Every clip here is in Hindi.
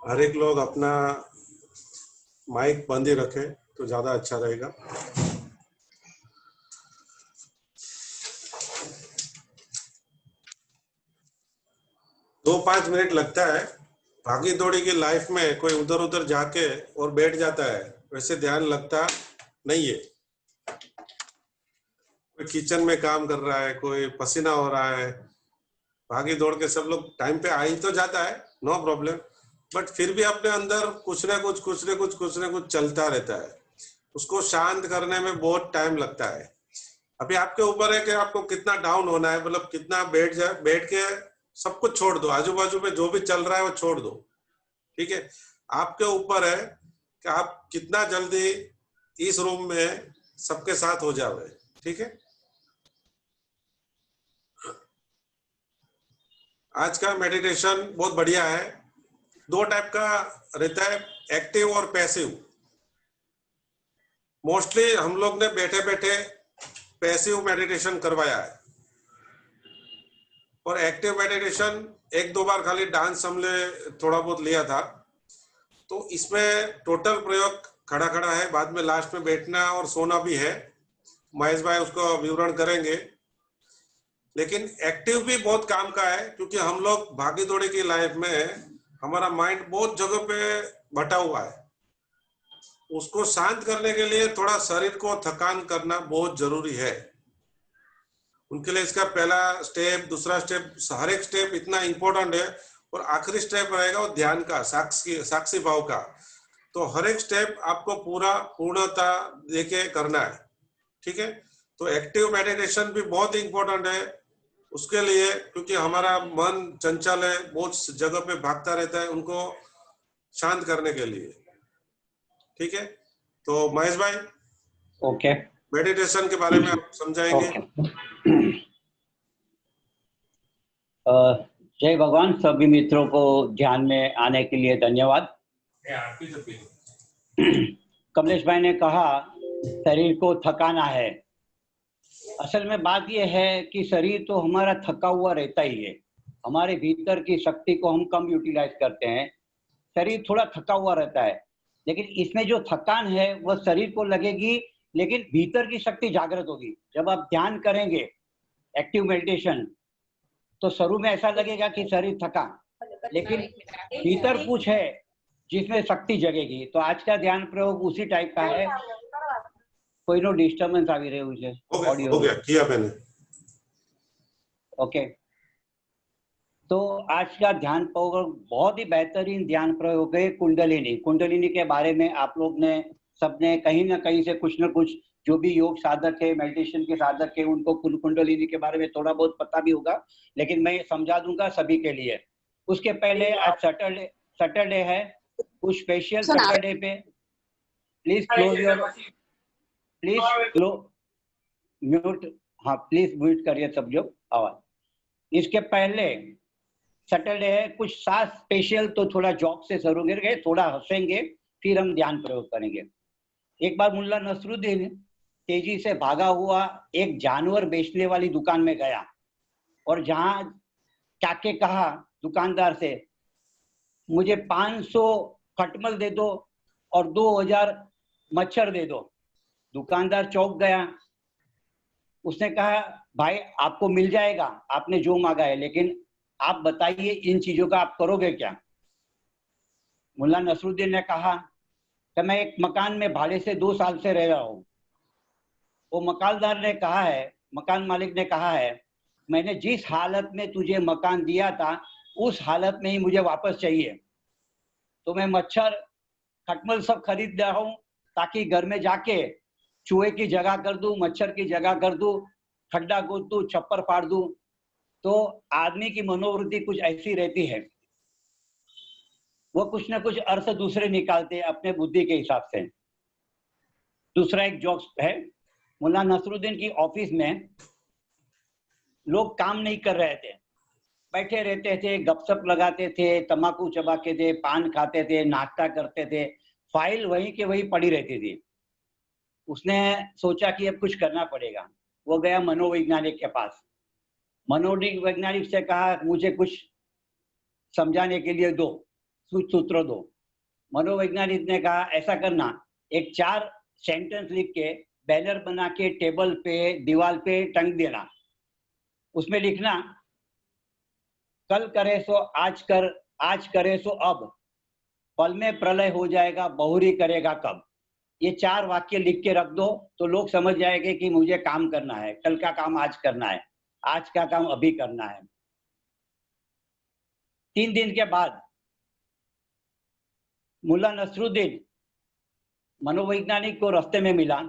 हर एक लोग अपना माइक बंद ही रखे तो ज्यादा अच्छा रहेगा। 2-5 मिनट लगता है। भागी दौड़ी की लाइफ में कोई उधर उधर जाके और बैठ जाता है, वैसे ध्यान लगता नहीं है। कोई किचन में काम कर रहा है, कोई पसीना हो रहा है, भागी दौड़ के सब लोग टाइम पे आ ही तो जाता है, नो प्रॉब्लम। बट फिर भी अपने अंदर कुछ ना कुछ चलता रहता है। उसको शांत करने में बहुत टाइम लगता है। अभी आपके ऊपर है कि आपको कितना डाउन होना है, मतलब कितना बैठ के सब कुछ छोड़ दो, आजू बाजू में जो भी चल रहा है वो छोड़ दो। ठीक है, आपके ऊपर है कि आप कितना जल्दी इस रूम में सबके साथ हो जाओगे। ठीक है, आज का मेडिटेशन बहुत बढ़िया है। 2 टाइप का रहता है, एक्टिव और पैसिव। मोस्टली हम लोग ने बैठे बैठे पैसिव मेडिटेशन करवाया है, और एक्टिव मेडिटेशन 1-2 बार खाली डांस हमने थोड़ा बहुत लिया था। तो इसमें टोटल प्रयोग खड़ा खड़ा है, बाद में लास्ट में बैठना और सोना भी है। महेश भाई उसको विवरण करेंगे। लेकिन एक्टिव भी बहुत काम का है, क्योंकि हम लोग भागी दौड़ी की लाइफ में हमारा माइंड बहुत जगह पे बटा हुआ है। उसको शांत करने के लिए थोड़ा शरीर को थकान करना बहुत जरूरी है। उनके लिए इसका पहला स्टेप, दूसरा स्टेप, हर एक स्टेप इतना इंपॉर्टेंट है। और आखिरी स्टेप रहेगा वो ध्यान का, साक्षी भाव का। तो हर एक स्टेप आपको पूर्णता देके करना है। ठीक है, तो एक्टिव मेडिटेशन भी बहुत इंपॉर्टेंट है उसके लिए, क्योंकि हमारा मन चंचल है, बहुत जगह पे भागता रहता है, उनको शांत करने के लिए। ठीक है, तो महेश भाई ओके, मेडिटेशन के बारे में आप समझाएंगे। जय भगवान। सभी मित्रों को ध्यान में आने के लिए धन्यवाद। कमलेश भाई ने कहा शरीर को थकाना है। असल में बात यह है कि शरीर तो हमारा थका हुआ रहता ही है। हमारे भीतर की शक्ति को हम कम यूटिलाइज करते हैं, शरीर थोड़ा थका हुआ रहता है। लेकिन इसमें जो थकान है वह शरीर को लगेगी, लेकिन भीतर की शक्ति जागृत होगी। जब आप ध्यान करेंगे एक्टिव मेडिटेशन, तो शुरू में ऐसा लगेगा कि शरीर थका, लेकिन भीतर कुछ है जिसमें शक्ति जगेगी। तो आज का ध्यान प्रयोग उसी टाइप का है। कोई नो डिस्टर्बेंस आ रहे मुझे ऑडियो हो गया किया मैंने। ओके, तो आज का ध्यान प्रयोग बहुत ही बेहतरीन ध्यान प्रयोग है। कुंडलिनी के बारे में आप लोग ने सबने कहीं ना कहीं से कुछ ना कुछ, जो भी योग साधक है, मेडिटेशन के साधक है, उनको कुंडलिनी के बारे में थोड़ा बहुत पता भी होगा, लेकिन मैं समझा दूंगा सभी के लिए। उसके पहले आज सैटरडे है, कुछ स्पेशल सैटरडे पे प्लीज म्यूट, हाँ प्लीज म्यूट करिए सब लोग आवाज। इसके पहले सैटरडे है, कुछ 7 स्पेशल, तो थोड़ा जॉब से शुरू करेंगे, थोड़ा हंसेंगे, फिर हम ध्यान प्रयोग करेंगे। एक बार मुल्ला नसरुद्दीन तेजी से भागा हुआ एक जानवर बेचने वाली दुकान में गया, और जहां जाके कहा दुकानदार से, मुझे 500 खटमल दे दो और 2000 मच्छर दे दो। दुकानदार चौंक गया। उसने कहा, भाई आपको मिल जाएगा, आपने जो मांगा है, लेकिन आप बताइए इन चीजों का आप करोगे क्या? मुल्ला नसरुद्दीन ने कहा कि मैं एक मकान में भाड़े से 2 साल से रह रहा हूँ। वो मकान मालिक ने कहा है, मैंने जिस हालत में तुझे मकान दिया था उस हालत में ही मुझे वापस चाहिए। तो मैं मच्छर खटमल सब खरीद रहा हूँ, ताकि घर में जाके चूहे की जगह कर दूं, मच्छर की जगह कर दूं, खड्डा खोद दूं, छप्पर फाड़ दूं। तो आदमी की मनोवृत्ति कुछ ऐसी रहती है, वो कुछ ना कुछ अर्थ दूसरे निकालते हैं अपने बुद्धि के हिसाब से। दूसरा एक जोक्स है, मुल्ला नसरुद्दीन की ऑफिस में लोग काम नहीं कर रहे थे, बैठे रहते थे, गपशप लगाते थे, तंबाकू चबाते थे, पान खाते थे, नाश्ता करते थे, फाइल वहीं के वहीं पड़ी रहती थी। उसने सोचा कि अब कुछ करना पड़ेगा। वो गया मनोवैज्ञानिक के पास। मनोवैज्ञानिक से कहा, मुझे कुछ समझाने के लिए दो। सूत्र दो। मनोवैज्ञानिक ने कहा ऐसा करना, एक 4 सेंटेंस लिख के बैनर बना के टेबल पे दीवार पे टंग देना। उसमें लिखना, कल करे सो आज कर, आज करे सो अब, पल में प्रलय हो जाएगा, बहुरी करेगा कब। ये 4 वाक्य लिख के रख दो तो लोग समझ जाएंगे कि मुझे काम करना है, कल का काम आज करना है, आज का काम अभी करना है। 3 दिन के बाद मुल्ला नसरुद्दीन मनोवैज्ञानिक को रास्ते में मिला,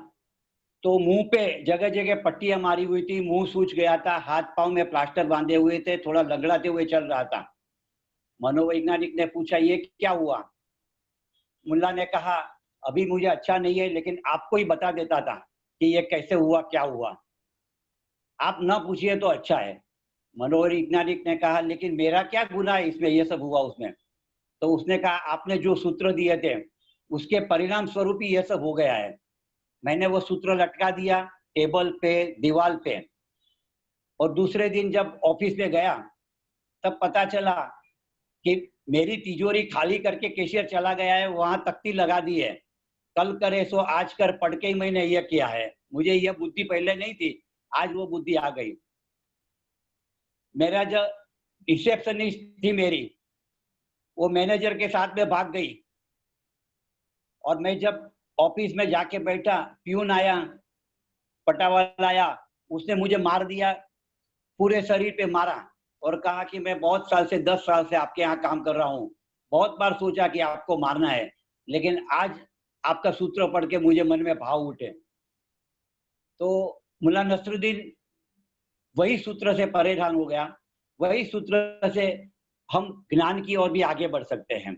तो मुंह पे जगह जगह पट्टियां मारी हुई थी, मुंह सूज गया था, हाथ पांव में प्लास्टर बांधे हुए थे, थोड़ा लंगड़ाते हुए चल रहा था। मनोवैज्ञानिक ने पूछा ये क्या हुआ? मुल्ला ने कहा अभी मुझे अच्छा नहीं है, लेकिन आपको ही बता देता था कि ये कैसे हुआ, क्या हुआ। आप ना पूछिए तो अच्छा है। मनोवैज्ञानिक ने कहा लेकिन मेरा क्या गुनाह है इसमें, ये सब हुआ उसमें। तो उसने कहा आपने जो सूत्र दिए थे उसके परिणाम स्वरूप ही ये सब हो गया है। मैंने वो सूत्र लटका दिया टेबल पे, दीवार पे, और दूसरे दिन जब ऑफिस में गया तब पता चला कि मेरी तिजोरी खाली करके कैशियर चला गया है, वहां तख्ती लगा दी है, कल करे सो आज कर, पढ़ के ही मैंने ये किया है। मुझे ये बुद्धि पहले नहीं थी, आज वो बुद्धि आ गई। मेरा जो रिसेप्शनिस्ट थी मेरी, वो मैनेजर के साथ में भाग गई, और मैं जब ऑफिस में जाके बैठा, प्यून आया, पटावाला आया, उसने मुझे मार दिया, पूरे शरीर पे मारा और कहा कि मैं बहुत साल से 10 साल से आपके यहाँ काम कर रहा हूँ, बहुत बार सोचा कि आपको मारना है, लेकिन आज आपका सूत्र पढ़ के मुझे मन में भाव उठे। तो मुल्ला नसरुद्दीन वही सूत्र से परेशान हो गया, वही सूत्र से हम ज्ञान की ओर भी आगे बढ़ सकते हैं।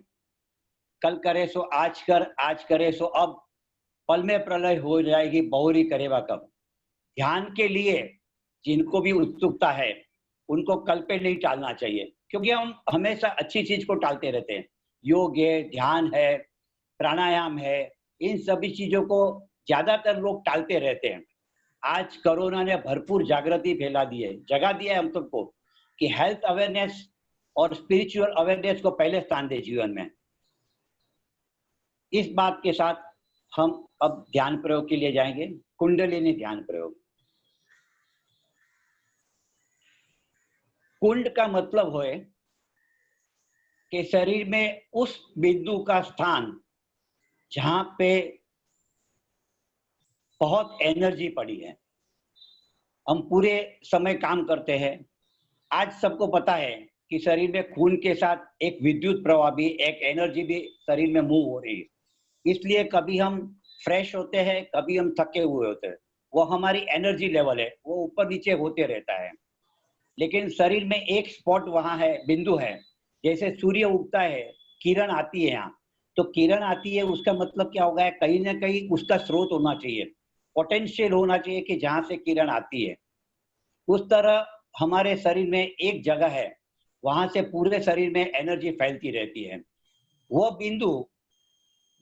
कल करे सो आज कर, आज करे सो अब, पल में प्रलय हो जाएगी, बहुरी करेगा कब। ध्यान के लिए जिनको भी उत्सुकता है उनको कल पे नहीं टालना चाहिए, क्योंकि हम हमेशा अच्छी चीज को टालते रहते हैं। योग है, ध्यान है, प्राणायाम है, इन सभी चीजों को ज्यादातर लोग टालते रहते हैं। आज कोरोना ने भरपूर जागृति फैला दी है, जगा दिया है हम सबको कि हेल्थ अवेयरनेस और स्पिरिचुअल अवेयरनेस को पहले स्थान दे जीवन में। इस बात के साथ हम अब ध्यान प्रयोग के लिए जाएंगे, कुंडलिनी ध्यान प्रयोग। कुंड का मतलब है कि शरीर में उस बिंदु का स्थान जहां पे बहुत एनर्जी पड़ी है। हम पूरे समय काम करते हैं, आज सबको पता है कि शरीर में खून के साथ एक विद्युत प्रवाह भी, एक एनर्जी भी शरीर में मूव हो रही है। इसलिए कभी हम फ्रेश होते हैं, कभी हम थके हुए होते हैं, वो हमारी एनर्जी लेवल है, वो ऊपर नीचे होते रहता है। लेकिन शरीर में एक स्पॉट वहां है, बिंदु है, जैसे सूर्य उगता है, किरण आती है यहाँ, तो किरण आती है, उसका मतलब क्या होगा, कहीं ना कहीं उसका स्रोत होना चाहिए, पोटेंशियल होना चाहिए कि जहां से किरण आती है। उस तरह हमारे शरीर में एक जगह है, वहां से पूरे शरीर में एनर्जी फैलती रहती है। वो बिंदु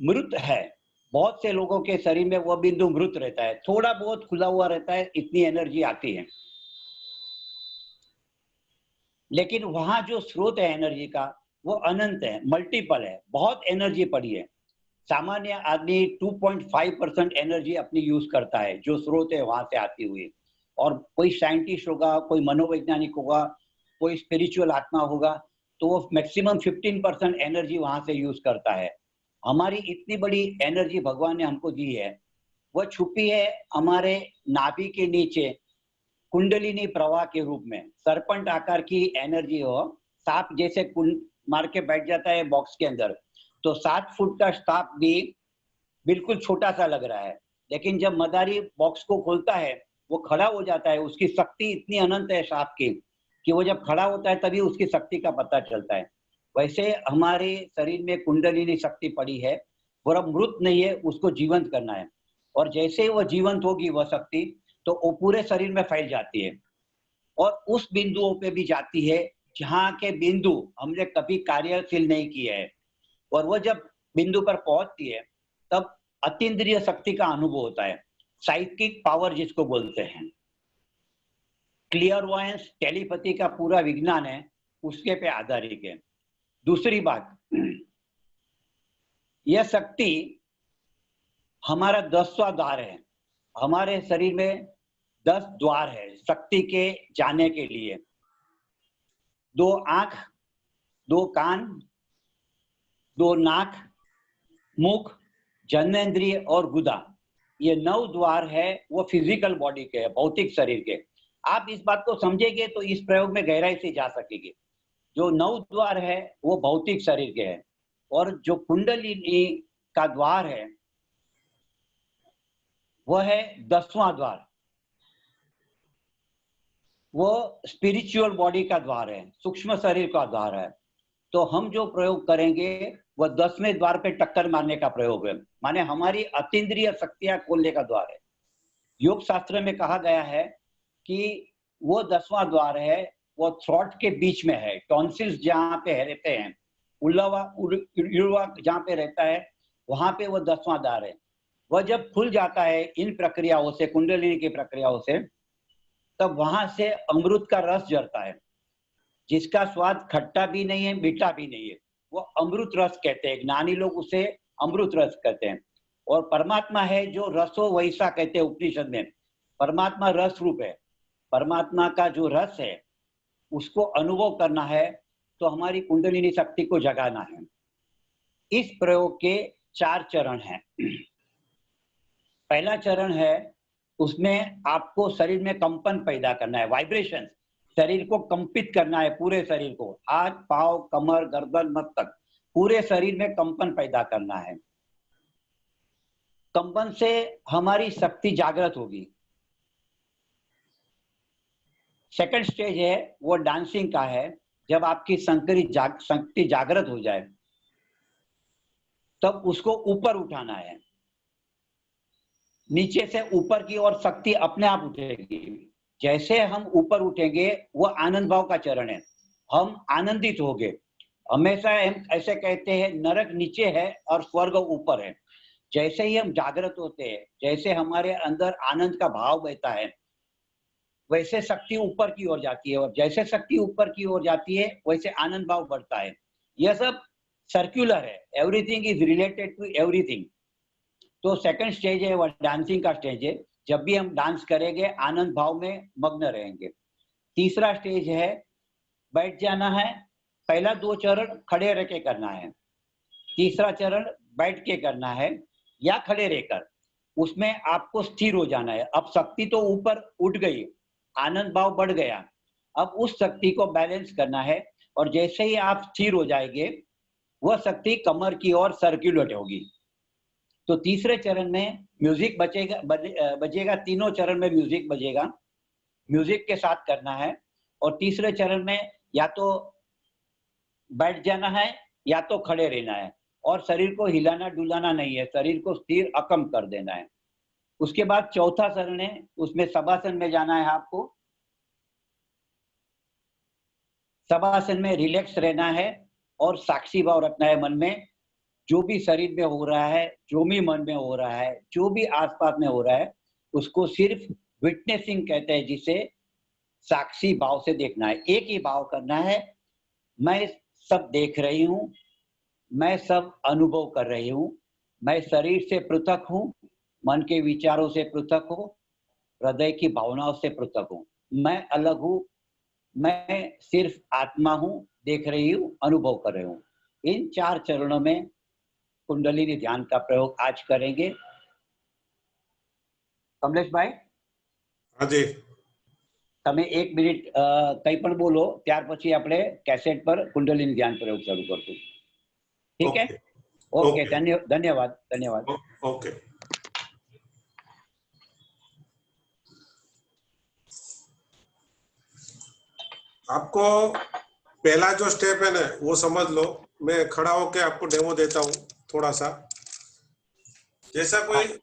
मृत है, बहुत से लोगों के शरीर में वो बिंदु मृत रहता है, थोड़ा बहुत खुला हुआ रहता है, इतनी एनर्जी आती है। लेकिन वहां जो स्रोत है एनर्जी का वो अनंत है, मल्टीपल है, बहुत एनर्जी पड़ी है। सामान्य आदमी 2.5% एनर्जी अपनी यूज करता है, जो स्रोत है वहां से आती हुई। और कोई साइंटिस्ट होगा, कोई मनोवैज्ञानिक होगा, कोई स्पिरिचुअल आत्मा होगा, तो वो मैक्सिमम 15% एनर्जी वहां से यूज करता है। हमारी इतनी बड़ी एनर्जी भगवान ने हमको दी है, वह छुपी है हमारे नाभि के नीचे कुंडलिनी प्रवाह के रूप में। सरपंट आकार की एनर्जी हो, सांप जैसे कुंड मार के बैठ जाता है बॉक्स के अंदर, तो 7 फुट का सांप भी बिल्कुल छोटा सा लग रहा है, लेकिन जब मदारी बॉक्स को खोलता है वो खड़ा हो जाता है। उसकी शक्ति इतनी अनंत है सांप की कि वो जब खड़ा होता है तभी उसकी शक्ति का पता चलता है। वैसे हमारे शरीर में कुंडलिनी शक्ति पड़ी है, वो अब मृत नहीं है, उसको जीवंत करना है। और जैसे वो जीवंत होगी वह शक्ति, तो वो पूरे शरीर में फैल जाती है और उस बिंदुओं पे भी जाती है जहाँ के बिंदु हमने कभी कार्यशील नहीं किए है। और वो जब बिंदु पर पहुंचती है तब अतीन्द्रिय शक्ति का अनुभव होता है, साइकिक पावर जिसको बोलते हैं। क्लियरवॉयंस, टेलीपैथी का पूरा विज्ञान है उसके पे आधारित है। दूसरी बात, यह शक्ति हमारा 10वां द्वार है। हमारे शरीर में 10 द्वार है शक्ति के जाने के लिए। 2 आंख, 2 कान, 2 नाक, मुख, जन्नेंद्रिय और गुदा, ये 9 द्वार है, वो फिजिकल बॉडी के है, भौतिक शरीर के। आप इस बात को समझेंगे तो इस प्रयोग में गहराई से जा सकेंगे। जो 9 द्वार है वो भौतिक शरीर के हैं, और जो कुंडलिनी का द्वार है वह है 10वां द्वार, वो स्पिरिचुअल बॉडी का द्वार है, सूक्ष्म शरीर का द्वार है। तो हम जो प्रयोग करेंगे वह 10वें द्वार पे टक्कर मारने का प्रयोग है, माने हमारी अतीन्द्रिय शक्तियां खोलने का द्वार है। योग शास्त्र में कहा गया है कि वो 10वां द्वार है, वो थ्रॉट के बीच में है, टॉन्सिल्स जहाँ पे रहते हैं, उलवा जहाँ पे रहता है, वहां पे वो 10वां द्वार है। वह जब खुल जाता है इन प्रक्रियाओं से, कुंडलिनी की प्रक्रियाओं से, तब वहां से अमृत का रस झरता है, जिसका स्वाद खट्टा भी नहीं है, मीठा भी नहीं है, वो अमृत रस कहते हैं। ज्ञानी लोग उसे अमृत रस कहते हैं। और परमात्मा है जो रसो वैसा कहते हैं उपनिषद में, परमात्मा रस रूप है। परमात्मा का जो रस है उसको अनुभव करना है तो हमारी कुंडलिनी शक्ति को जगाना है। इस प्रयोग के 4 चरण हैं। पहला चरण है, उसमें आपको शरीर में कंपन पैदा करना है, वाइब्रेशन, शरीर को कंपित करना है, पूरे शरीर को, हाथ, पांव, कमर, गर्दन, मस्तक, पूरे शरीर में कंपन पैदा करना है। कंपन से हमारी शक्ति जागृत होगी। सेकंड स्टेज है वो डांसिंग का है। जब आपकी शक्ति जागृत हो जाए तब उसको ऊपर उठाना है, नीचे से ऊपर की ओर शक्ति अपने आप उठेगी। जैसे हम ऊपर उठेंगे वो आनंद भाव का चरण है, हम आनंदित होंगे। हमेशा हम ऐसे कहते हैं नरक नीचे है और स्वर्ग ऊपर है। जैसे ही हम जागृत होते हैं, जैसे हमारे अंदर आनंद का भाव बहता है, वैसे शक्ति ऊपर की ओर जाती है, और जैसे शक्ति ऊपर की ओर जाती है वैसे आनंद भाव बढ़ता है। यह सब सर्कुलर है, everything is related to everything. तो सेकंड स्टेज है वो डांसिंग का स्टेज है। जब भी हम डांस करेंगे आनंद भाव में मग्न रहेंगे। तीसरा स्टेज है बैठ जाना है। पहला 2 चरण खड़े रह के करना है, तीसरा चरण बैठ के करना है या खड़े रहकर। उसमें आपको स्थिर हो जाना है। अब शक्ति तो ऊपर उठ गई, आनंद भाव बढ़ गया, अब उस शक्ति को बैलेंस करना है, और जैसे ही आप स्थिर हो जाएंगे वह शक्ति कमर की ओर सर्कुलेट होगी। तो तीसरे चरण में म्यूजिक बजेगा, तीनों चरण में म्यूजिक बजेगा, म्यूजिक के साथ करना है। और तीसरे चरण में या तो बैठ जाना है या तो खड़े रहना है, और शरीर को हिलाना डुलाना नहीं है, शरीर को स्थिर अकम कर देना है। उसके बाद चौथा चरण है, उसमें शवासन में जाना है आपको। शवासन में रिलैक्स रहना है और साक्षी भाव रखना है मन में। जो भी शरीर में हो रहा है, जो भी मन में हो रहा है, जो भी आसपास में हो रहा है, उसको सिर्फ विटनेसिंग कहते हैं, जिसे साक्षी भाव से देखना है। एक ही भाव करना है, मैं सब देख रही हूँ, मैं सब अनुभव कर रही हूँ, मैं शरीर से पृथक हूँ, मन के विचारों से पृथक हूँ, हृदय की भावनाओं से पृथक हूँ, मैं अलग हूँ, मैं सिर्फ आत्मा हूँ, देख रही हूँ, अनुभव कर रही हूँ। इन 4 चरणों में कुंडलिनी ध्यान का प्रयोग आज करेंगे। कमलेश भाई, हाँ जी, તમે 1 મિનિટ કંઈ પણ બોલો, ત્યાર પછી આપણે કેસેટ પર કુંડલિની ધ્યાન પ્રયોગ શરૂ કરશું. ठीक है? ओके, धन्यवाद धन्यवाद। ओके। आपको पहला जो स्टेप है ना वो समझ लो। मैं खड़ा होके आपको डेमो देता हूँ थोड़ा सा। जैसा कोई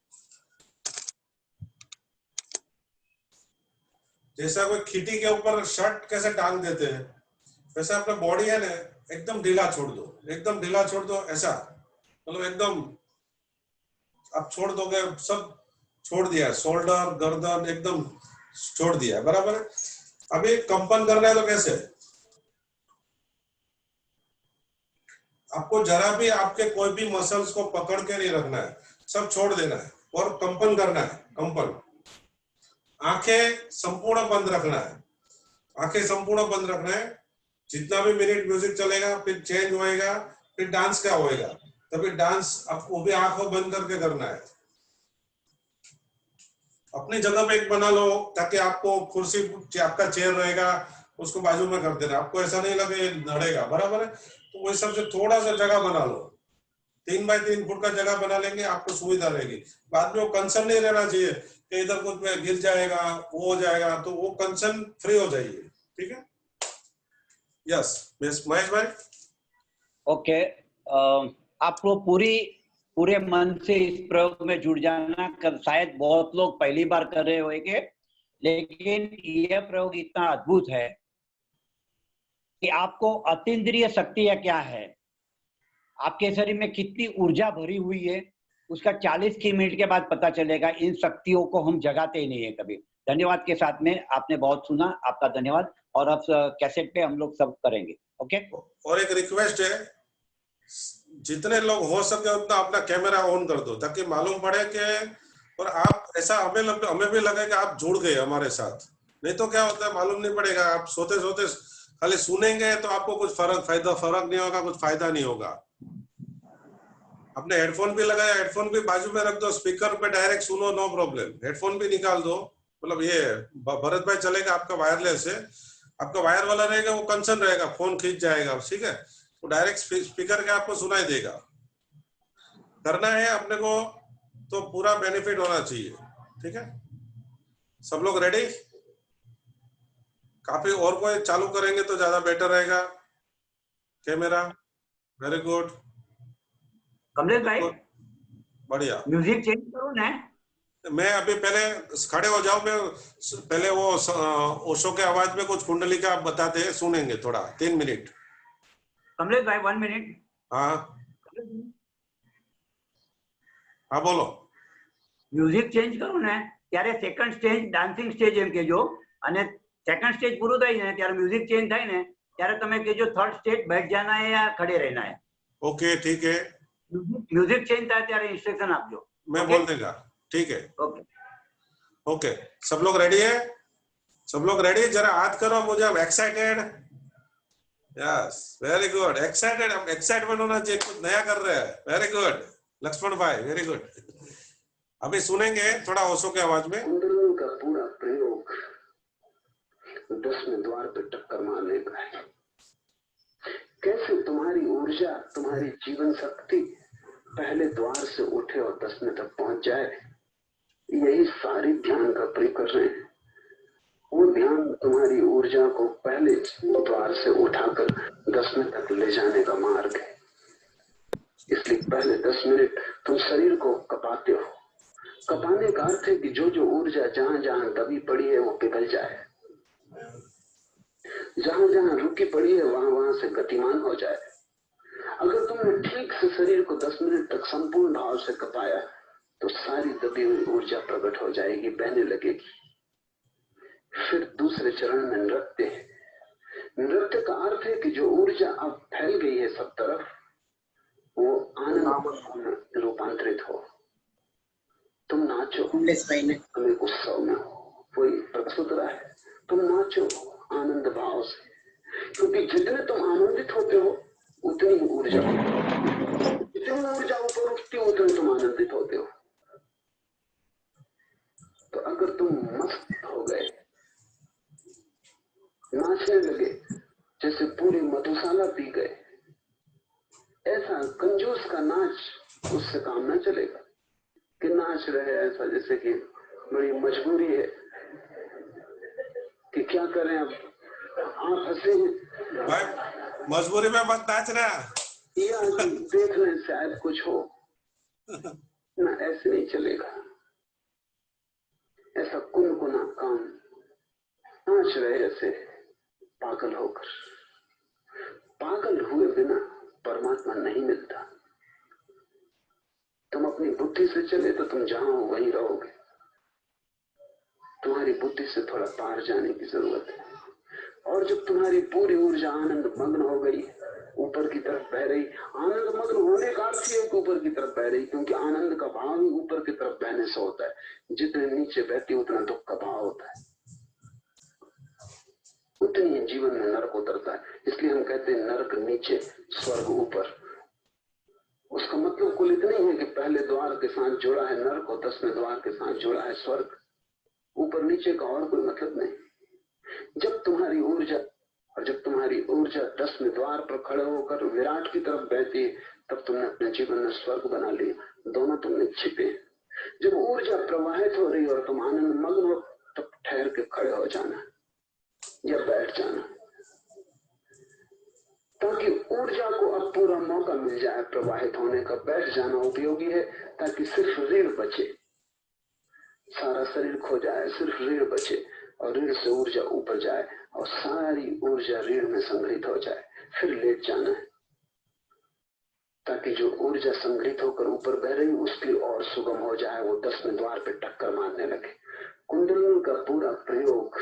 खिटी के ऊपर शर्ट कैसे टांग देते हैं, वैसे अपना बॉडी है ना एकदम ढीला छोड़ दो, एकदम ढीला छोड़ दो। ऐसा मतलब एकदम आप छोड़ दोगे, सब छोड़ दिया, शोल्डर गर्दन एकदम छोड़ दिया, बराबर है। अभी कंपन करना है तो कैसे, आपको जरा भी आपके कोई भी मसल्स को पकड़ के नहीं रखना है, सब छोड़ देना है और कंपन करना है, कंपन। आंखें संपूर्ण बंद रखना है, आंखें संपूर्ण बंद रखना है। जितना भी मिनट म्यूजिक चलेगा फिर चेंज होएगा, फिर डांस क्या होएगा, तभी डांस आपको भी आंखों बंद करके करना है। अपनी जगह पे एक बना लो ताकि आपको कुर्सी, आपका चेयर रहेगा उसको बाजू में कर देना, आपको ऐसा नहीं लगे लड़ेगा, बराबर है। तो वही सबसे थोड़ा सा जगह बना लो, 3 बाय 3 फुट का जगह बना लेंगे, आपको सुविधा रहेगी। बाद में वो कंसर्न नहीं रहना चाहिए कि इधर कुछ में गिर जाएगा, वो हो जाएगा, तो वो कंसर्न फ्री हो जाइए, ठीक है। यस महेश भाई। ओके, आपको पूरे मन से इस प्रयोग में जुड़ जाना। शायद बहुत लोग पहली बार कर रहे होंगे, लेकिन यह प्रयोग इतना अद्भुत है कि आपको अतीन्द्रिय शक्तियां क्या है, आपके शरीर में कितनी ऊर्जा भरी हुई है, उसका 40 की मिनट के बाद पता चलेगा। इन शक्तियों को हम जगाते ही नहीं है कभी। धन्यवाद के साथ में आपने बहुत सुना, आपका धन्यवाद। और अब कैसेट पे हम लोग सब करेंगे। ओके। और एक रिक्वेस्ट है, जितने लोग हो सके उतना अपना कैमरा ऑन कर दो ताकि मालूम पड़े कि, और आप ऐसा हमें भी लगे कि आप जुड़ गए हमारे साथ। नहीं तो क्या होता है मालूम नहीं पड़ेगा, आप सोते सोते खाली सुनेंगे तो आपको कुछ फर्क नहीं होगा, कुछ फायदा नहीं होगा। आपने हेडफोन भी लगाया, हेडफोन भी बाजू में रख दो, स्पीकर पे डायरेक्ट सुनो, नो प्रॉब्लम। हेडफोन भी निकाल दो, मतलब ये भरत भाई चलेगा आपका वायरलेस है, आपका वायर वाला रहेगा वो कंसर्न रहेगा, फोन खींच जाएगा, ठीक है। तो डायरेक्ट स्पीकर के आपको सुनाई देगा। करना है अपने को तो पूरा बेनिफिट होना चाहिए, ठीक है। सब लोग रेडी? काफी और कोई चालू करेंगे तो ज्यादा बेटर रहेगा। Camera, very good. कमलेश भाई, बढ़िया। म्यूजिक चेंज करूं ना? मैं अभी पहले खड़े हो जाऊं, मैं पहले वो ओशो के आवाज में कुछ कुंडली का आप बताते हैं, सुनेंगे थोड़ा 3 मिनट। कमलेश भाई 1 मिनट। हाँ हाँ बोलो। મ્યુઝિક ચેન્જ કરું ને ત્યારે સેકન્ડ સ્ટેજ ડાન્સિંગ સ્ટેજ એમ કેજો, અને સેકન્ડ સ્ટેજ પૂરું થાય ને ત્યારે મ્યુઝિક ચેન્જ થાય ને ત્યારે તમે કહેજો થર્ડ સ્ટેજ बैठ जाना है या खड़े रहना है। ओके ठीक है, म्यूजिक चेंज થાય ત્યારે इंस्ट्रक्शन આપજો। मैं बोल देगा, ठीक है। ओके ओके, सब लोग रेडी है? सब लोग रेडी? जरा हाथ करो मुझे, excited? Yes very good, excited. हम एक्साइटमेंट होना चाहिए, कुछ नया कर रहे हैं। वेरी गुड लक्ष्मण भाई, वेरी गुड। अभी सुनेंगे थोड़ा ओशो की आवाज में। कुंडलिनी का पूरा प्रयोग 10वें द्वार पे टक्कर मारने का है। कैसे तुम्हारी ऊर्जा, तुम्हारी जीवन शक्ति पहले द्वार से उठे और 10वें तक पहुंच जाए, यही सारी ध्यान का प्रयोग कर रहे हैं। वो ध्यान तुम्हारी ऊर्जा को पहले द्वार से उठाकर 10वें तक ले जाने का मार्ग है। इसलिए पहले 10 मिनट तुम शरीर को कपाते हो। कपाने का अर्थ है कि जो जो ऊर्जा जहां जहां दबी पड़ी है वो पिघल जाए, जहां जहां रुकी पड़ी है वहां वहां से गतिमान हो जाए। अगर तुमने ठीक से शरीर को 10 मिनट तक संपूर्ण भाव से कपाया तो सारी दबी हुई ऊर्जा प्रकट हो जाएगी, बहने लगेगी। फिर दूसरे चरण में नृत्य है। नृत्य का अर्थ है कि जो ऊर्जा अब फैल गई है सब तरफ, वो आनंद में रूपांतरित हो। तुम नाचो, तुम्हें उत्सव में हो, कोई प्रस्तुत रहा है, तुम नाचो आनंद भाव से, क्योंकि जितने तुम आनंदित होते हो उतनी ऊर्जा होती है। जितनी ऊर्जा ऊपर उठती है उतने तुम आनंदित होते हो। तो अगर तुम मस्त हो गए, नाचने लगे, जैसे पूरी मधुशाला पी गए, ऐसा कंजूस का नाच उससे काम न चलेगा कि नाच रहे ऐसा जैसे कि बड़ी मजबूरी है कि क्या करें। अब आप हंसे हैं भाई, मजबूरी में मत नाचना, या देख लें शायद कुछ हो ना, ऐसे नहीं चलेगा। ऐसा कुनकुना काम, नाच रहे ऐसे पागल होकर। पागल हुए बिना परमात्मा नहीं मिलता। तुम अपनी बुद्धि से चले तो तुम जहां हो वहीं रहोगे। तुम्हारी बुद्धि से थोड़ा पार जाने की जरूरत है। और जब तुम्हारी पूरी ऊर्जा आनंद मग्न हो गई, ऊपर की तरफ बह रही। आनंद मग्न होने का अर्थ है कि ऊपर की तरफ बह रही, क्योंकि आनंद का भाव ही ऊपर की तरफ बहने से होता है। जितने नीचे बहती उतना दुख का भाव होता है, उतनी ही जीवन में नरक उतरता है। इसलिए हम कहते हैं नरक नीचे, स्वर्ग ऊपर। उसका मतलब कुल इतना ही है कि पहले द्वार के साथ जुड़ा है नरक और 10वें द्वार के साथ जुड़ा है स्वर्ग। ऊपर नीचे का और कोई मतलब नहीं। जब तुम्हारी ऊर्जा 10वें द्वार पर खड़े होकर विराट की तरफ बहती है, तब तुमने अपने जीवन में स्वर्ग बना लिया। दोनों तुमने छिपे। जब ऊर्जा प्रवाहित हो रही और तुम आनंद मग्न हो, तब ठहर के खड़े हो जाना या बैठ जाना, ताकि ऊर्जा को अब पूरा मौका मिल जाए प्रवाहित होने का। बैठ जाना उपयोगी है ताकि सिर्फ रीढ़ बचे, सारा शरीर खो जाए, सिर्फ रीढ़ बचे और रीढ़ से ऊर्जा ऊपर जाए और सारी ऊर्जा रीढ़ में संग्रहित हो जाए। फिर लेट जाना है ताकि जो ऊर्जा संग्रहित होकर ऊपर बह रही उसकी और सुगम हो जाए, वो 10वें द्वार पे टक्कर मारने लगे। कुंडलिनी का पूरा प्रयोग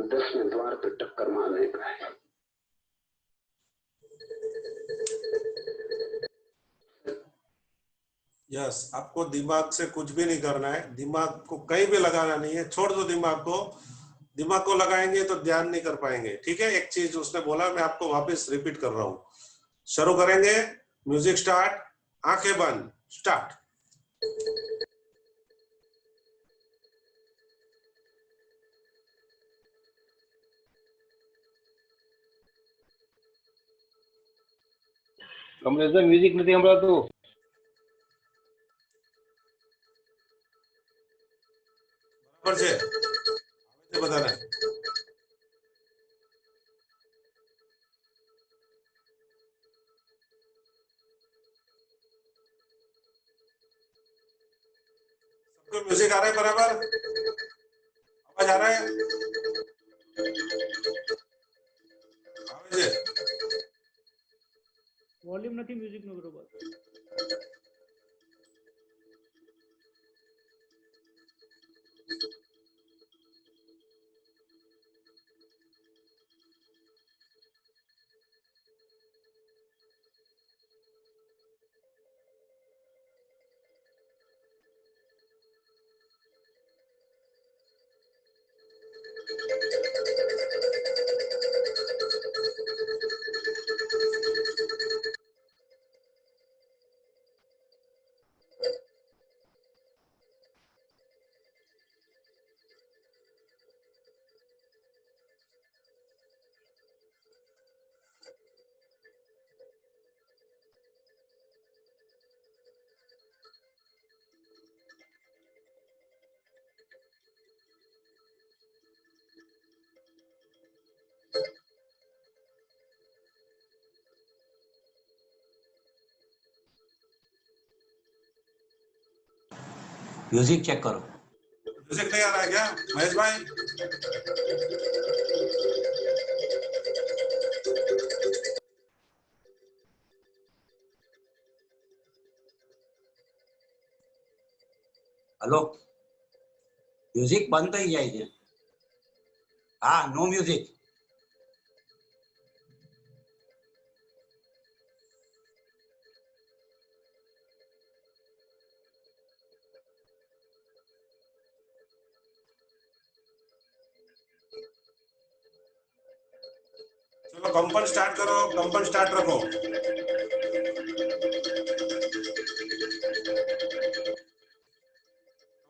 10वें द्वार पे टक्कर मारने का है। यस, आपको दिमाग से कुछ भी नहीं करना है, दिमाग को कहीं भी लगाना नहीं है, छोड़ दो दिमाग को। दिमाग को लगाएंगे तो ध्यान नहीं कर पाएंगे। ठीक है, एक चीज उसने बोला, मैं आपको वापस रिपीट कर रहा हूँ। शुरू करेंगे, म्यूजिक स्टार्ट, आंखें बंद, स्टार्ट। कमलेश म्यूजिक नहीं हमारा तो बराबर से बताना है। सबको म्यूजिक आ रहा है बराबर? आवाज आ रहा है? आवाज है? वॉल्यूम નથી મ્યુઝિક નો બરોબર। म्यूजिक चेक करो। म्यूजिक नहीं आ रहा है क्या महेश भाई? हेलो, म्यूजिक बंद થઈ જાય છે। हाँ, नो म्यूजिक। चलो कंपन स्टार्ट करो, कंपन स्टार्ट रखो।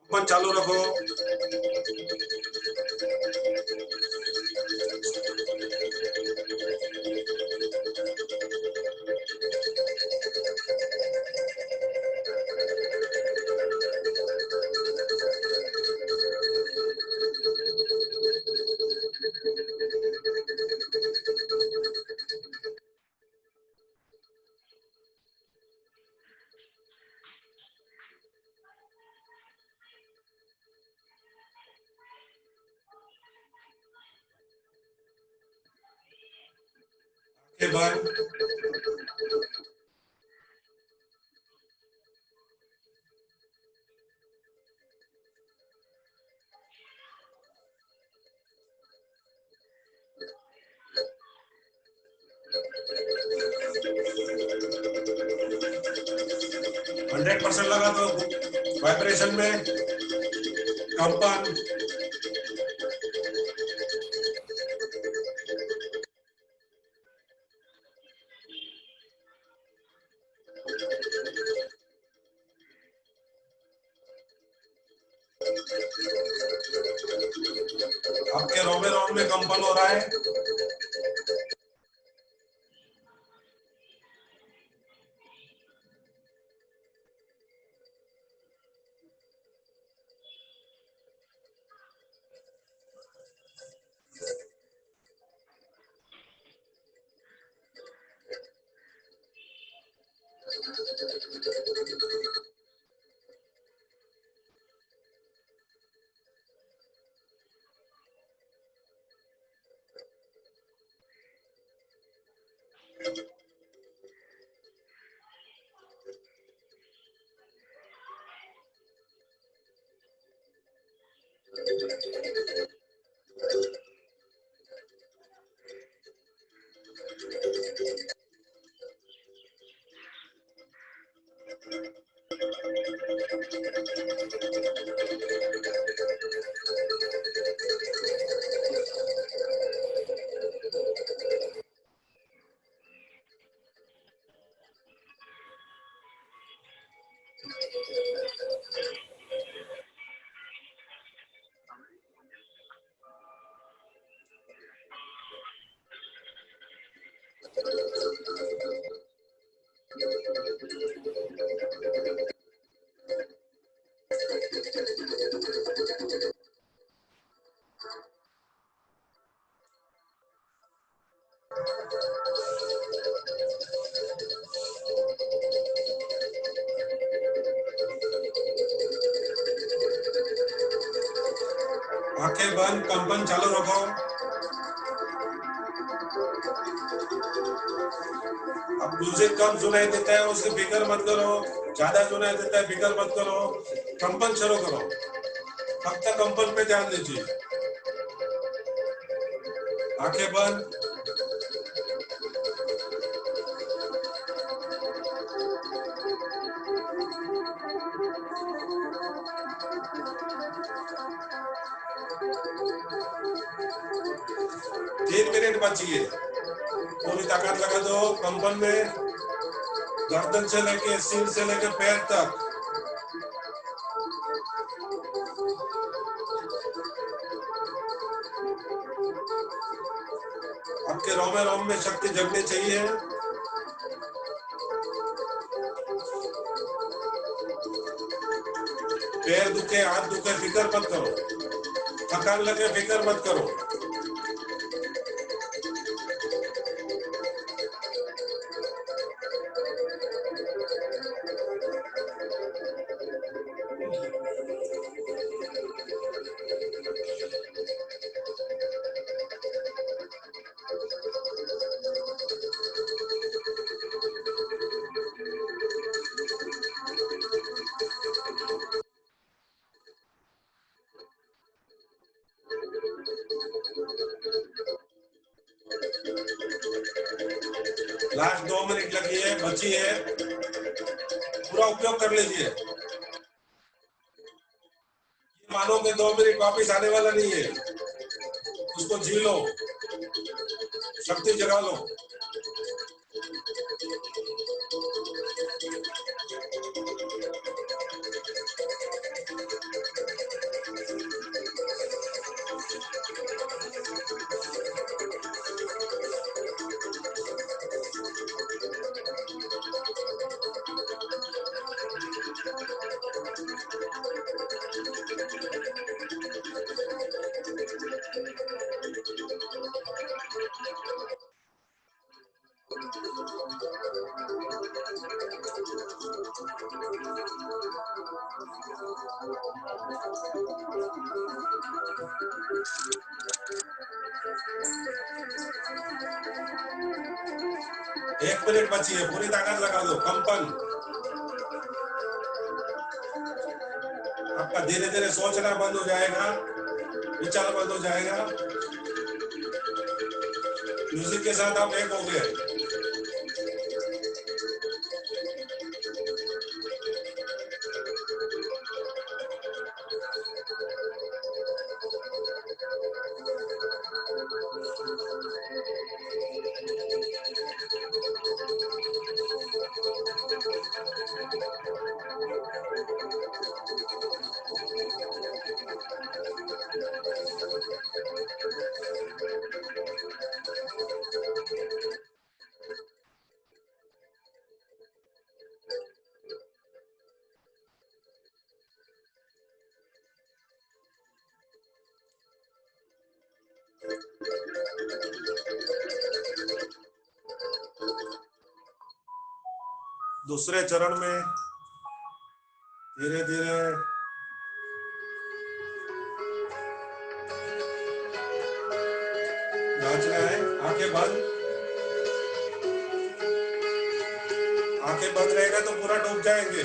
कंपन चालू रखो। आंखें बंद। 100% लगा दो वाइब्रेशन में, कंपन। आपके रोमे रोम में कंपन हो रहा है। आंखें बंद, कंपन चालू रखो। अब म्यूजिक कम सुनाई देता है उसकी फिक्र मत करो, ज्यादा सुनाई देता है फिक्र मत करो, कंपन शुरू करो, फक्त कंपन पे ध्यान दीजिए। आंखें बंद। तीन मिनट बची है, पूरी ताकत लगा दो कंपन में, गर्दन से लेके सिर से लेके पैर तक। आपके रोमे रोम में शक्ति जगनी चाहिए। पैर दुखे, हाथ दुखे, फिक्र मत करो, थकान लगे फिक्र मत करो। लास्ट 2 मिनट लगी है, बची है, पूरा उपयोग कर लीजिए। मानो कि 2 मिनट वापिस आने वाला नहीं है, उसको जी लो, शक्ति जगा लो। एक मिनट बची है, पूरी ताकत लगा दो, कंपन। आपका धीरे धीरे सोचना बंद हो जाएगा, विचार बंद हो जाएगा, म्यूजिक के साथ आप एक हो गए। दूसरे चरण में धीरे धीरे नाचना है। आंखें बंद, आंखें बंद रहेगा तो पूरा डूब जाएंगे।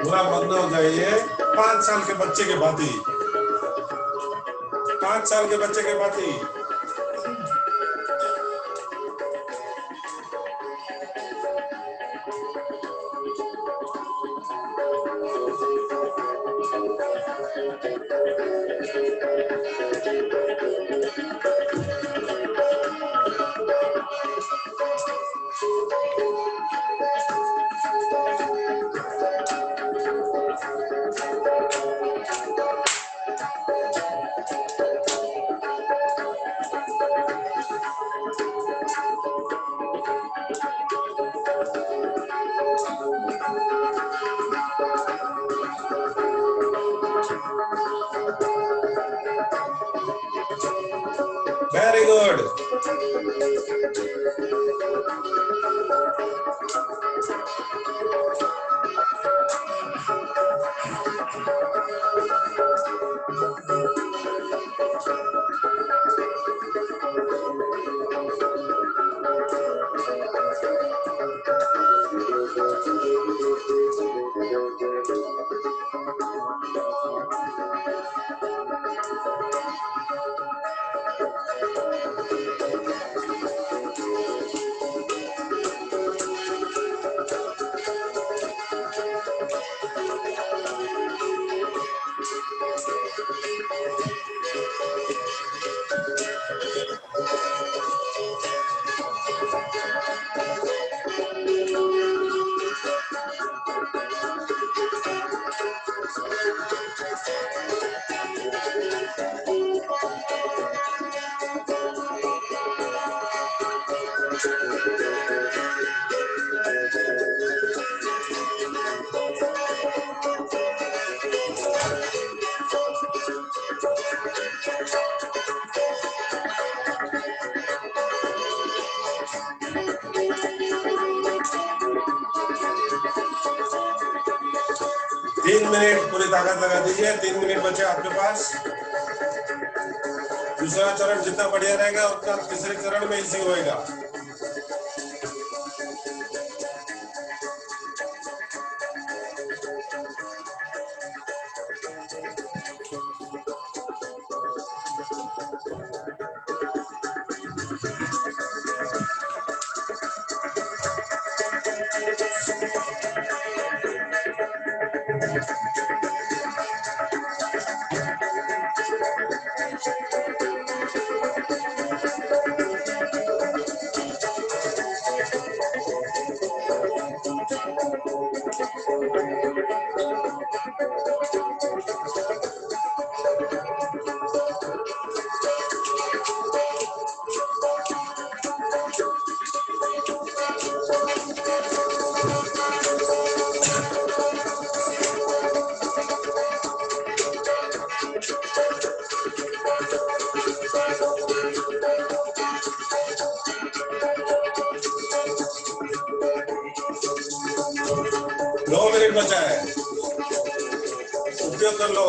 पूरा मग्न हो जाइए 5 साल के बच्चे के भांति, 5 साल के बच्चे के भांति। Very good. तीन मिनट पूरी ताकत लगा दीजिए। 3 मिनट बचे आपके पास। दूसरा चरण जितना बढ़िया रहेगा उतना तीसरे चरण में इजी होएगा। 2 मिनट बचा है, उपयोग कर लो।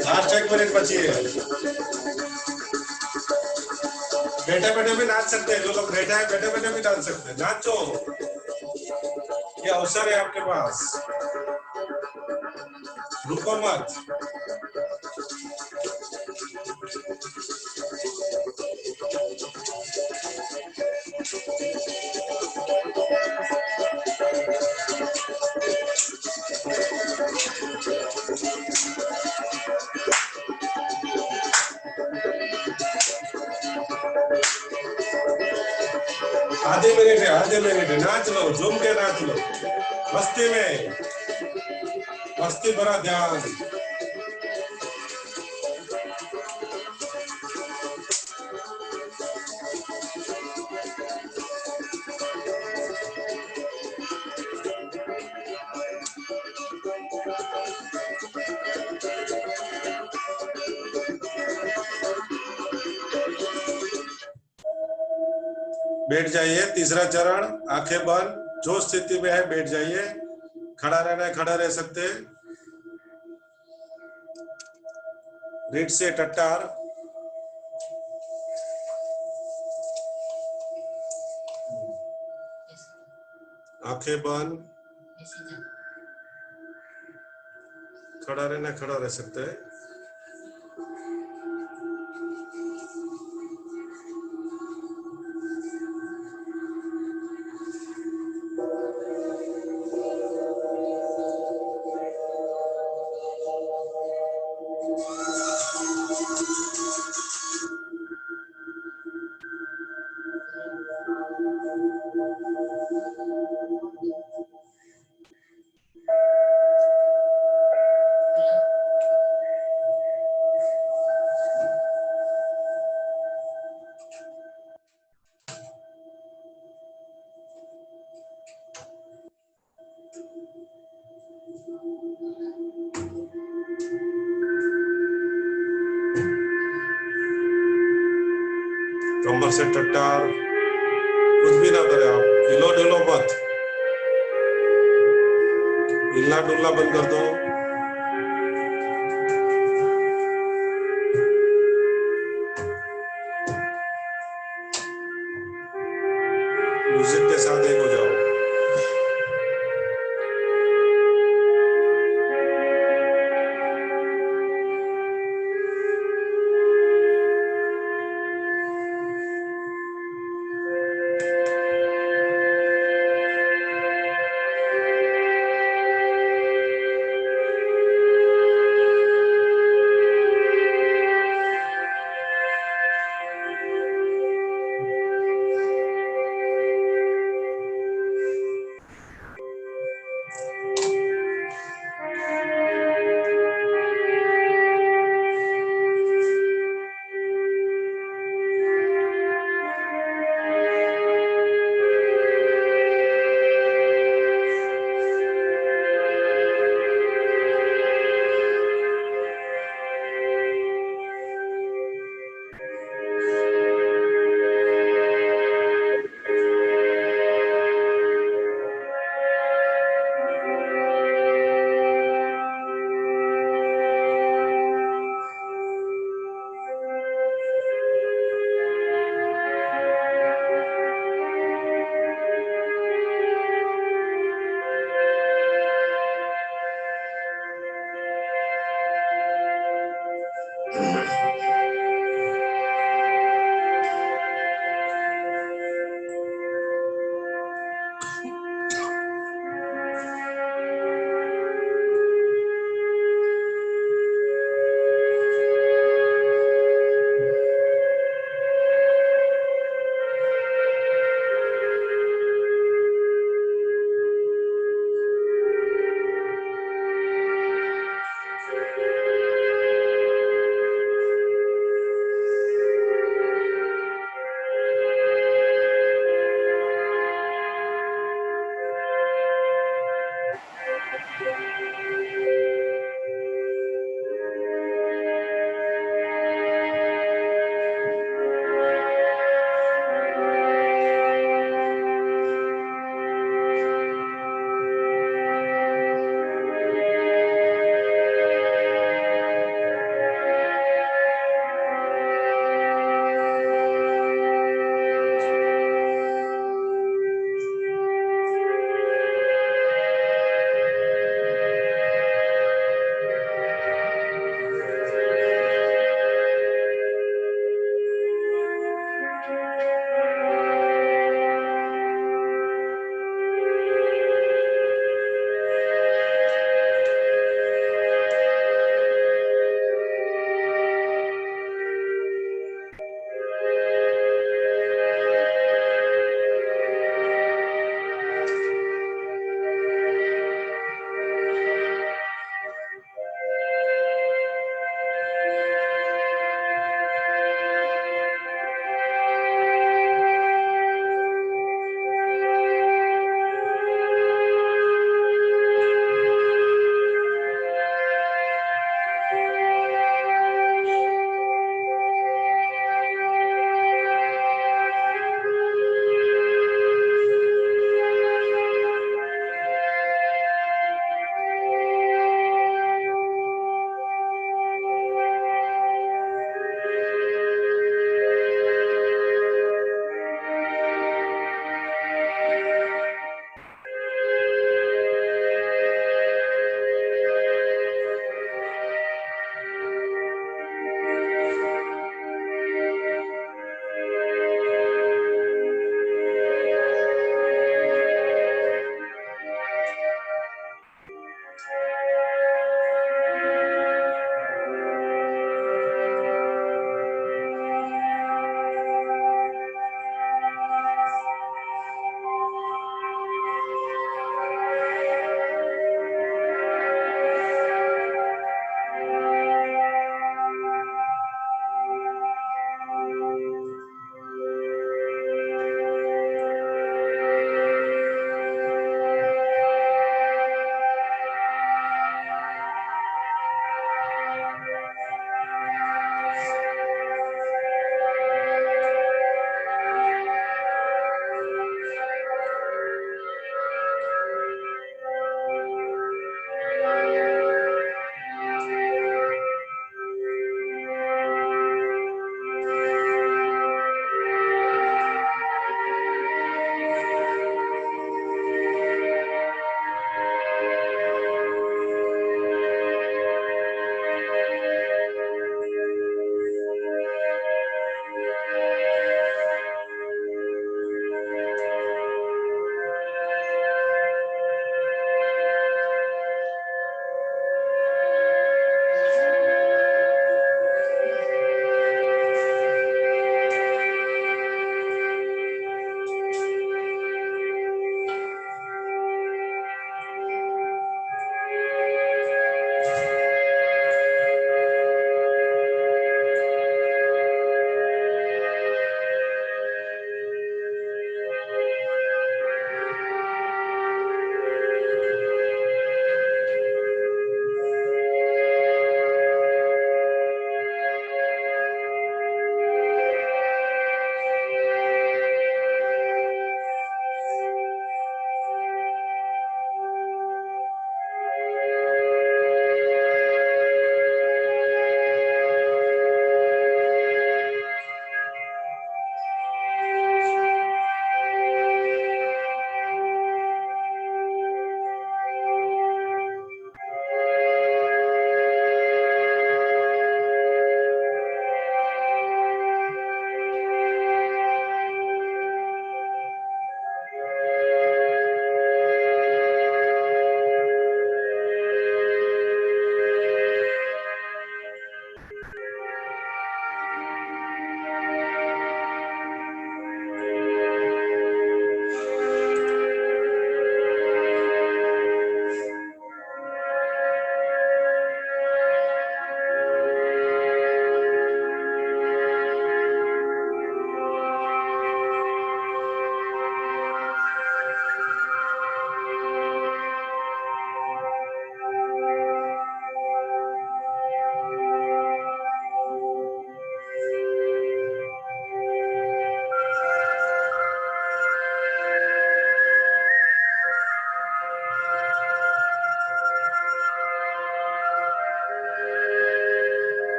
लास्ट 1 मिनट बची है। बैठे बैठे भी नाच सकते हैं, जो लोग बैठे हैं बैठे बैठे भी नाच सकते हैं, नाचो, ये अवसर है आपके पास, रुको मत। आधे मिनट नाच लो, झूम के नाच लो, मस्ती में, मस्ती भरा ध्यान। बैठ जाइए, तीसरा चरण, आंखें बंद, जो स्थिति में है बैठ जाइए, खड़ा रहना है खड़ा रह सकते, रीढ़ से टट्टार, आंखें बंद, खड़ा रहना खड़ा रह सकते हैं। कमर से टट्टार, कुछ भी ना करें आप, हिलो डुलो मत, हिलना डुलना बंद कर दो। म्यूजिक के साथ एक हो जाओ।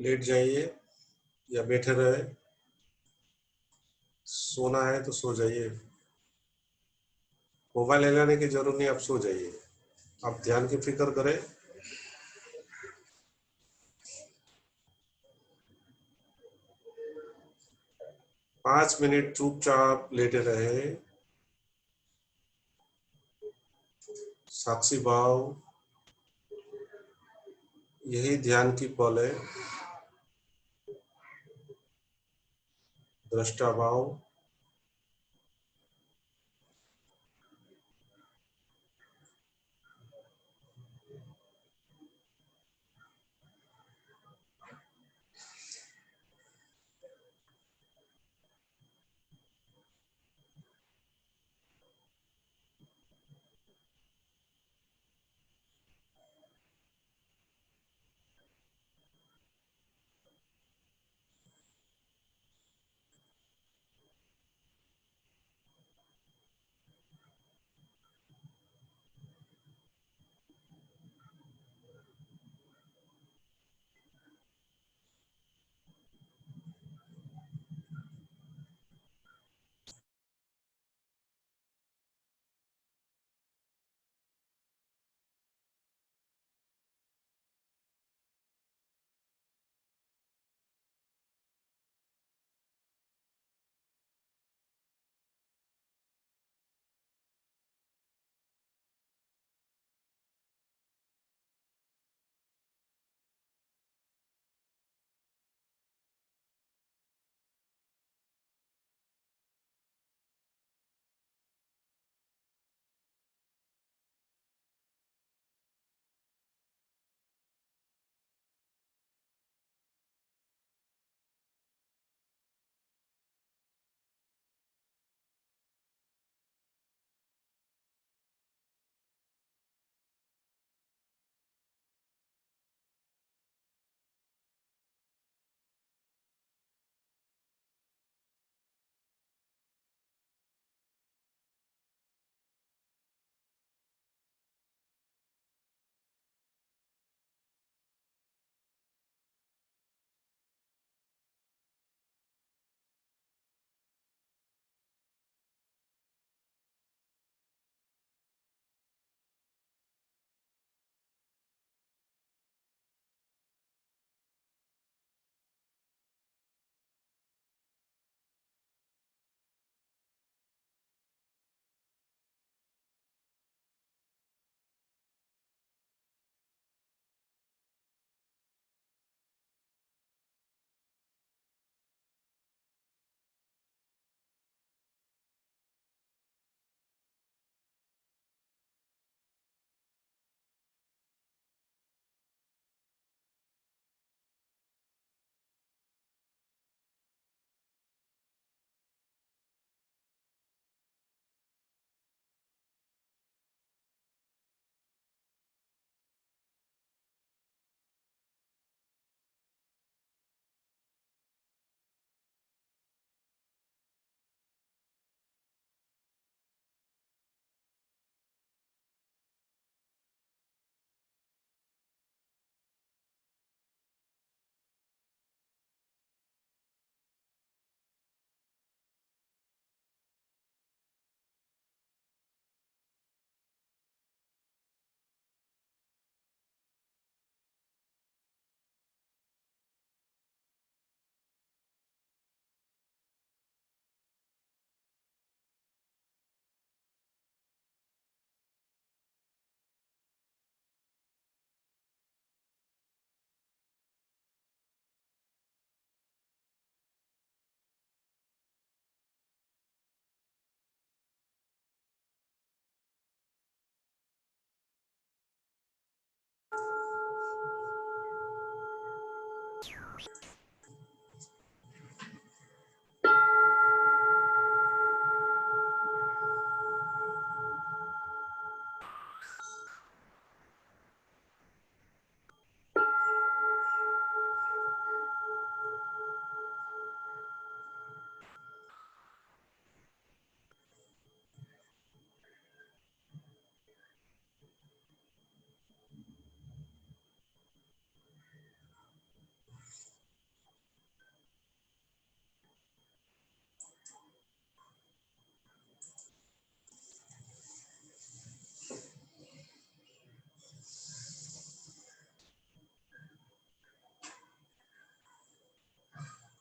लेट जाइए या बैठे रहे, सोना है तो सो जाइए, मोबाइल हिलाने की जरूरत नहीं, आप सो जाइए, आप ध्यान की फिक्र करें। 5 मिनट चुपचाप लेटे रहे, साक्षी भाव, यही ध्यान की पल है। दृष्टा भाव,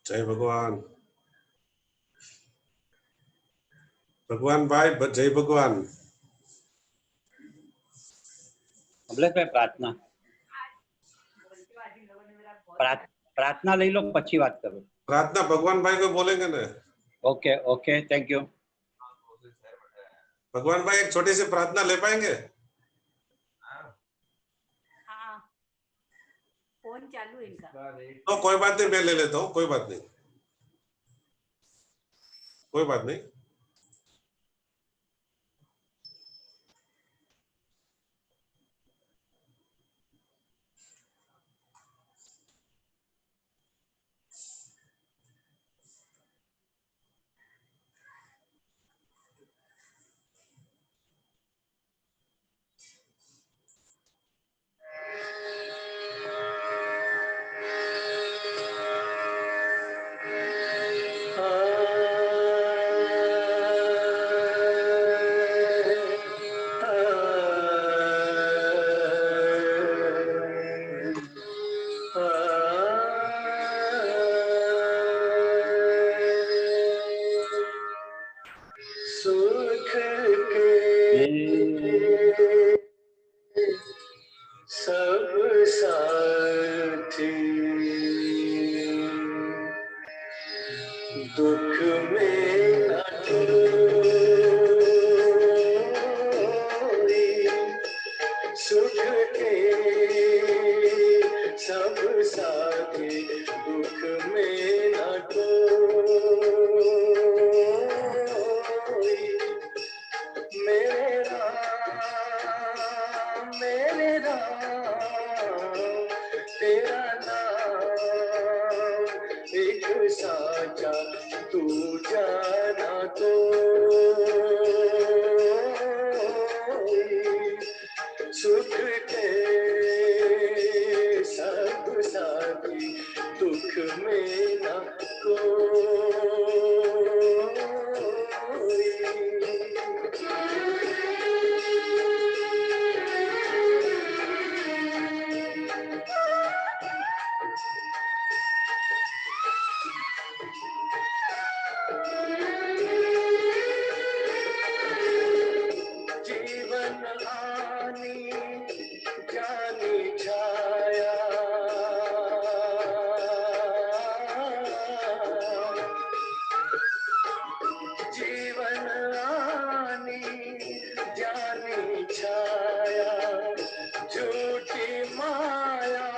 जय भगवान। भगवान भाई, जय भगवान। અમલેશ ભાઈ પ્રાર્થના પ્રાર્થના લઈ લો પછી વાત કરું. प्रार्थना भगवान भाई को बोलेंगे ना। Okay okay thank you. भगवान भाई एक छोटी सी प्रार्थना ले पाएंगे? हाँ, फोन चालू है इनका. तो कोई बात नहीं, मैं ले लेता हूँ, कोई बात नहीं, कोई बात नहीं। सब साथी दुख में न कोई, सुख के सब साथी दुख में न कोई। मेरे राम तेरा नाम एक साचा तू जाना कोई, सुख के सब साथी दुख में न कोई। जीवन आनी जानी छाया, जीवन आनी जानी छाया, झूठी माया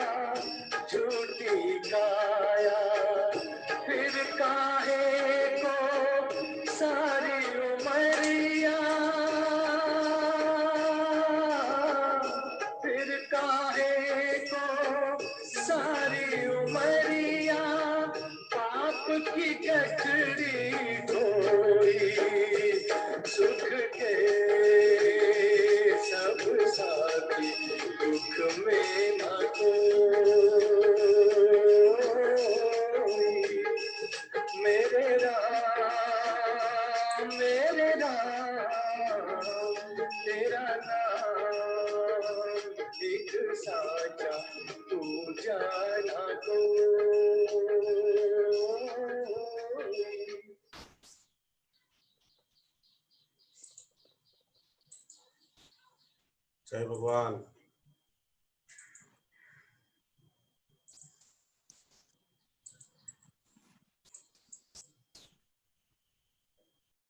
झूठी काया, फिर काहे को सारी उमरिया, फिर काहे को सारी उमरिया, पाप की गठरी ढोई, सुख के सब साथी दुख में न कोई। मेरे राम तेरा नाम एक साचा तू जाना कोई। जय भगवान।